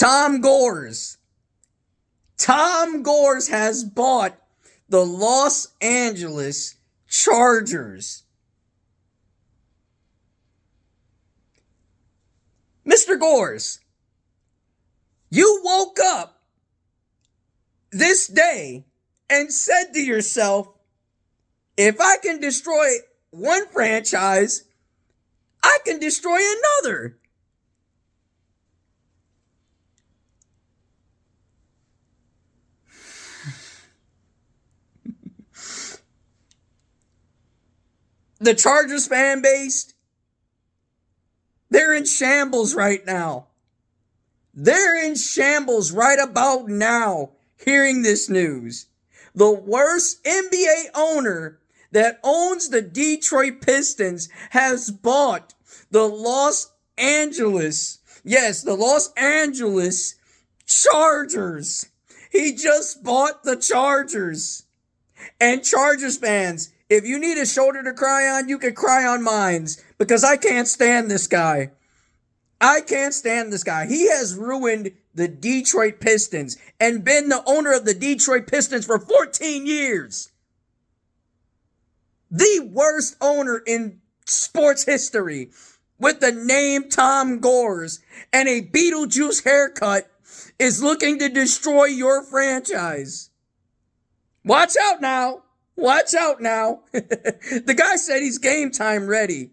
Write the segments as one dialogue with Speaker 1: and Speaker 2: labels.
Speaker 1: Tom Gores. Tom Gores has bought the Los Angeles Chargers. Mr. Gores, you woke up this day and said to yourself, if I can destroy one franchise, I can destroy another. The Chargers fan base, they're in shambles right now. They're in shambles right about now, hearing this news. The worst NBA owner that owns the Detroit Pistons has bought the Los Angeles Chargers. He just bought the Chargers. And Chargers fans, if you need a shoulder to cry on, you can cry on mine, because I can't stand this guy. I can't stand this guy. He has ruined the Detroit Pistons and been the owner of the Detroit Pistons for 14 years. The worst owner in sports history, with the name Tom Gores and a Beetlejuice haircut, is looking to destroy your franchise. Watch out now. Watch out now. The guy said he's game time ready.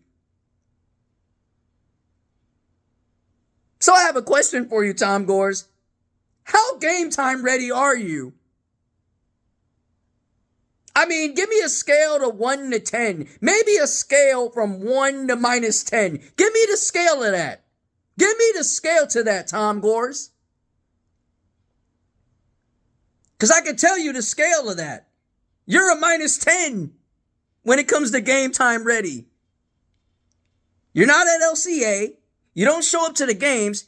Speaker 1: So I have a question for you, Tom Gores. How game time ready are you? I mean, give me a scale to 1 to 10. Maybe a scale from 1 to minus 10. Give me the scale of that. Give me the scale to that, Tom Gores. Because I can tell you the scale of that. You're a minus 10 when it comes to game time ready. You're not at LCA. You don't show up to the games.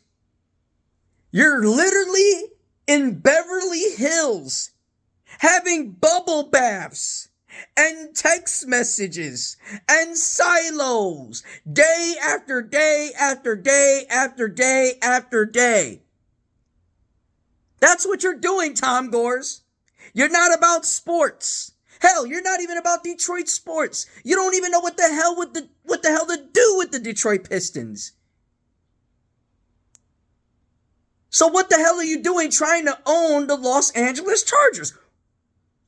Speaker 1: You're literally in Beverly Hills having bubble baths and text messages and silos day after day after day after day after day. That's what you're doing, Tom Gores. You're not about sports. Hell, you're not even about Detroit sports. You don't even know what the hell to do with the Detroit Pistons. So what the hell are you doing trying to own the Los Angeles Chargers?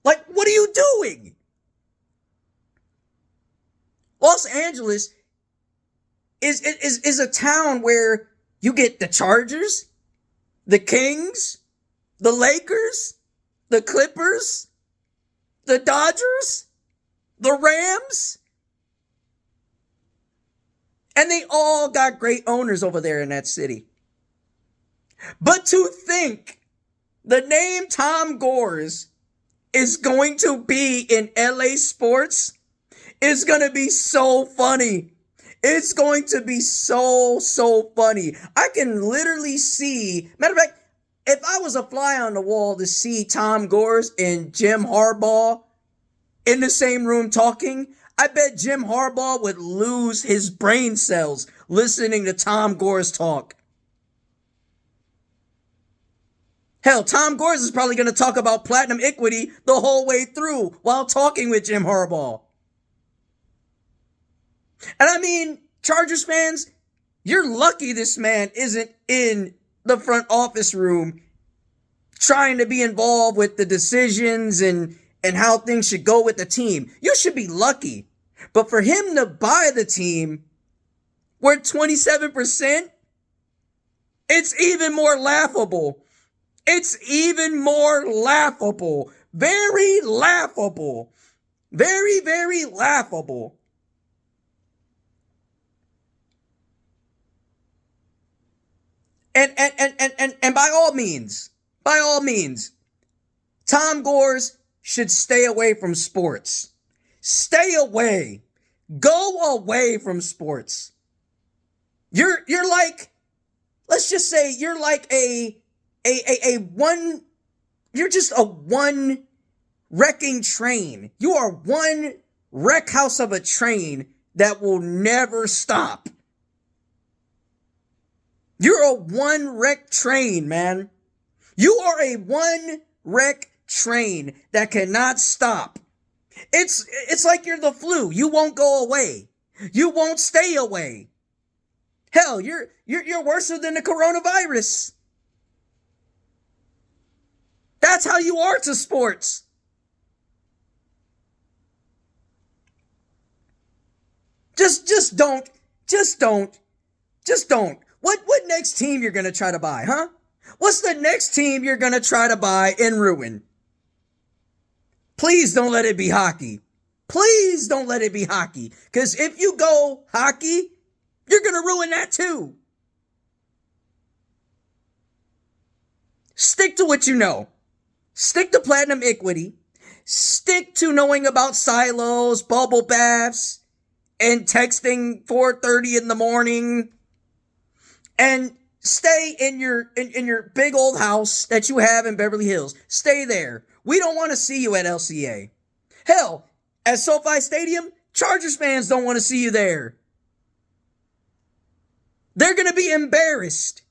Speaker 1: Like, what are you doing? Los Angeles is a town where you get the Chargers, the Kings, the Lakers, the Clippers, the Dodgers, the Rams. And they all got great owners over there in that city. But to think the name Tom Gores is going to be in LA sports is going to be so funny. It's going to be so funny. I can literally see, matter of fact, if I was a fly on the wall to see Tom Gores and Jim Harbaugh in the same room talking, I bet Jim Harbaugh would lose his brain cells listening to Tom Gores talk. Hell, Tom Gores is probably going to talk about platinum equity the whole way through while talking with Jim Harbaugh. And I mean, Chargers fans, you're lucky this man isn't in the front office room trying to be involved with the decisions and how things should go with the team. You should be lucky. But for him to buy the team worth 27%, it's even more laughable. It's even more laughable. Very laughable. Very, very laughable. And by all means, Tom Gores should stay away from sports. Stay away. Go away from sports. You're like, let's just say you're like you're just a one wrecking train. You are one wreck house of a train that will never stop. You're a one-wreck train, man. You are a one-wreck train that cannot stop. It's like you're the flu. You won't go away. You won't stay away. Hell, you're worse than the coronavirus. That's how you are to sports. Just don't. What next team you're gonna try to buy, huh? What's the next team you're gonna try to buy and ruin? Please don't let it be hockey. Please don't let it be hockey. Because if you go hockey, you're gonna ruin that too. Stick to what you know. Stick to platinum equity. Stick to knowing about silos, bubble baths, and texting 4:30 in the morning. And stay in your big old house that you have in Beverly Hills. Stay there. We don't want to see you at LCA. Hell, at SoFi Stadium, Chargers fans don't want to see you there. They're going to be embarrassed.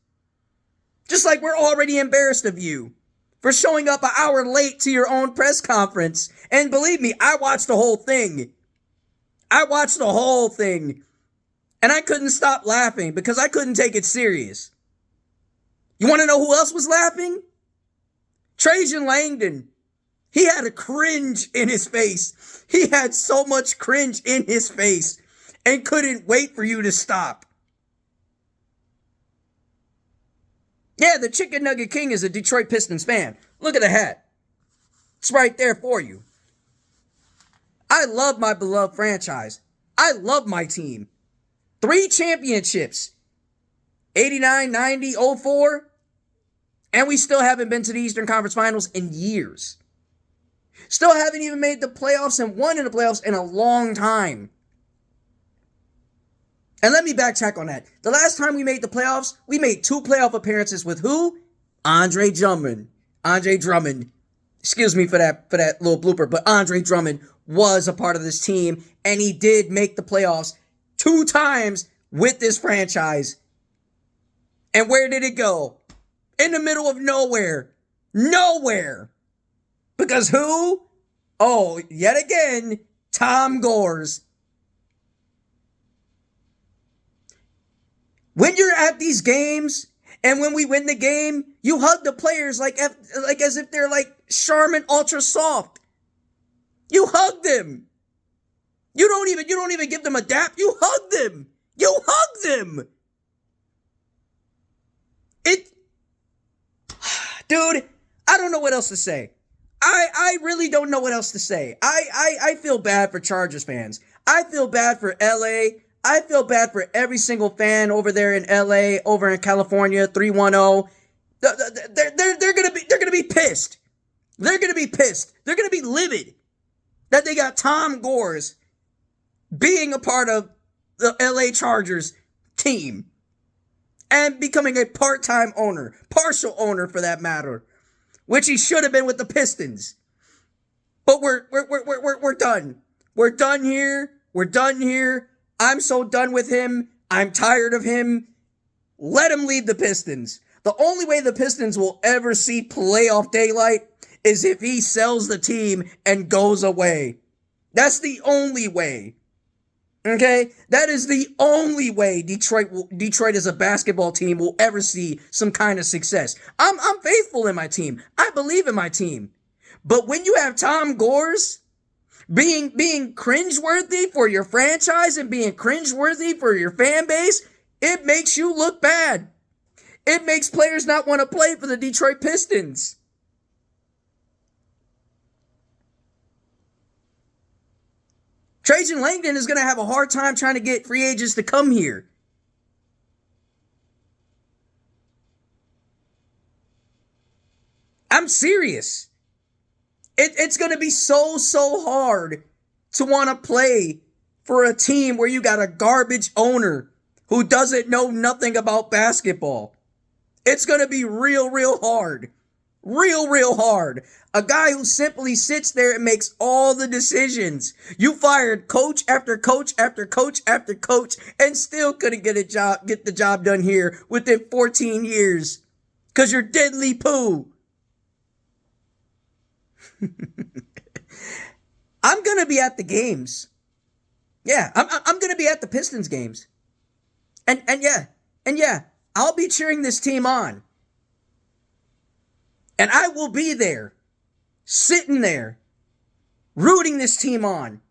Speaker 1: Just like we're already embarrassed of you for showing up an hour late to your own press conference. And believe me, I watched the whole thing. And I couldn't stop laughing because I couldn't take it serious. You want to know who else was laughing? Trajan Langdon. He had a cringe in his face. He had so much cringe in his face and couldn't wait for you to stop. Yeah, the Chicken Nugget King is a Detroit Pistons fan. Look at the hat. It's right there for you. I love my beloved franchise. I love my team. 3 championships. 89, 90, 04. And we still haven't been to the Eastern Conference Finals in years. Still haven't even made the playoffs and won in the playoffs in a long time. And let me backtrack on that. The last time we made the playoffs, we made 2 playoff appearances with who? Andre Drummond. Excuse me for that little blooper, but Andre Drummond was a part of this team, and he did make the playoffs 2 times with this franchise. And where did it go? In the middle of nowhere. Nowhere. Because who? Oh, yet again, Tom Gores. When you're at these games, and when we win the game, you hug the players like as if they're like Charmin Ultra Soft. You hug them. You don't even give them a dap. You hug them. Dude, I don't know what else to say. I really don't know what else to say. I feel bad for Chargers fans. I feel bad for LA. I feel bad for every single fan over there in LA, over in California, 310. They're gonna be pissed. They're gonna be pissed. They're gonna be livid that they got Tom Gores being a part of the LA Chargers team and becoming a part-time owner, partial owner for that matter, which he should have been with the Pistons. But we're done. We're done here. I'm so done with him. I'm tired of him. Let him leave the Pistons. The only way the Pistons will ever see playoff daylight is if he sells the team and goes away. That's the only way. Okay? That is the only way Detroit as a basketball team will ever see some kind of success. I'm faithful in my team. I believe in my team. But when you have Tom Gores being cringeworthy for your franchise and being cringeworthy for your fan base, it makes you look bad. It makes players not want to play for the Detroit Pistons. Trajan Langdon is going to have a hard time trying to get free agents to come here. I'm serious. It's going to be so hard to want to play for a team where you got a garbage owner who doesn't know nothing about basketball. It's going to be real hard. Real hard. A guy who simply sits there and makes all the decisions. You fired coach after coach after coach after coach and still couldn't get the job done here within 14 years. Cause you're deadly poo. I'm gonna be at the games. Yeah, I'm gonna be at the Pistons games. And yeah, I'll be cheering this team on. And I will be there, sitting there, rooting this team on.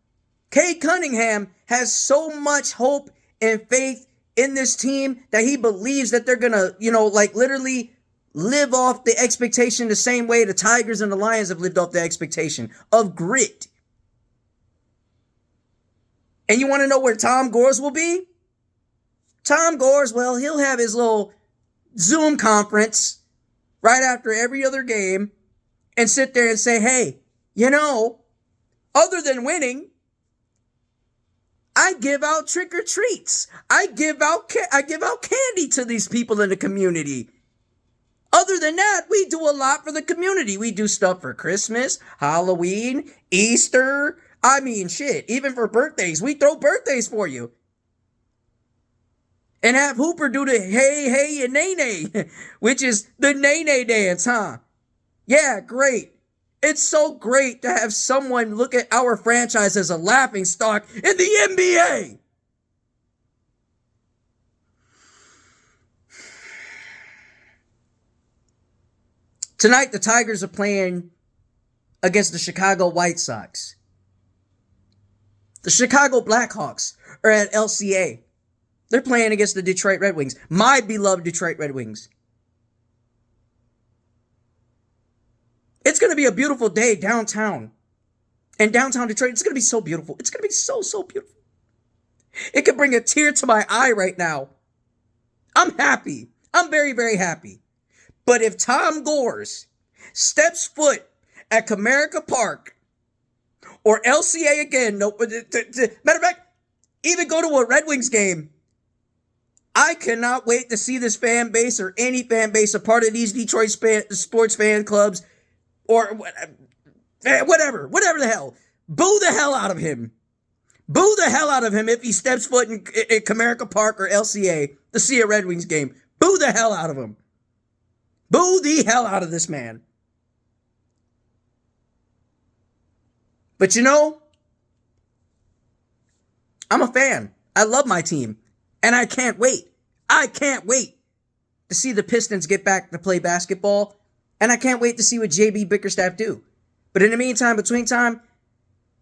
Speaker 1: Cade Cunningham has so much hope and faith in this team that he believes that they're gonna, literally live off the expectation the same way the Tigers and the Lions have lived off the expectation of grit. And you want to know where Tom Gores will be? Tom Gores, well, he'll have his little Zoom conference right after every other game and sit there and say, hey, other than winning, I give out trick or treats. I give out candy to these people in the community. Other than that, we do a lot for the community. We do stuff for Christmas, Halloween, Easter. I mean, shit, even for birthdays. We throw birthdays for you. And have Hooper do the hey, and nay, which is the nay dance, huh? Yeah, great. It's so great to have someone look at our franchise as a laughingstock in the NBA. Tonight, the Tigers are playing against the Chicago White Sox. The Chicago Blackhawks are at LCA. They're playing against the Detroit Red Wings. My beloved Detroit Red Wings. It's going to be a beautiful day downtown. In downtown Detroit, it's going to be so beautiful. It's going to be so beautiful. It could bring a tear to my eye right now. I'm happy. I'm very, very happy. But if Tom Gores steps foot at Comerica Park or LCA again, matter of fact, even go to a Red Wings game, I cannot wait to see this fan base or any fan base, a part of these Detroit sports fan clubs or whatever the hell. Boo the hell out of him. Boo the hell out of him if he steps foot in Comerica Park or LCA to see a Red Wings game. Boo the hell out of him. Boo the hell out of this man. But I'm a fan. I love my team. And I can't wait. I can't wait to see the Pistons get back to play basketball. And I can't wait to see what JB Bickerstaff do. But in the meantime,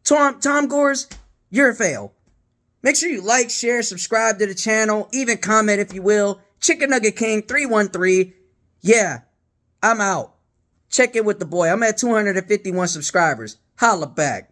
Speaker 1: Tom Gores, you're a fail. Make sure you like, share, subscribe to the channel. Even comment if you will. Chicken Nugget King 313. Yeah, I'm out. Check in with the boy. I'm at 251 subscribers. Holla back.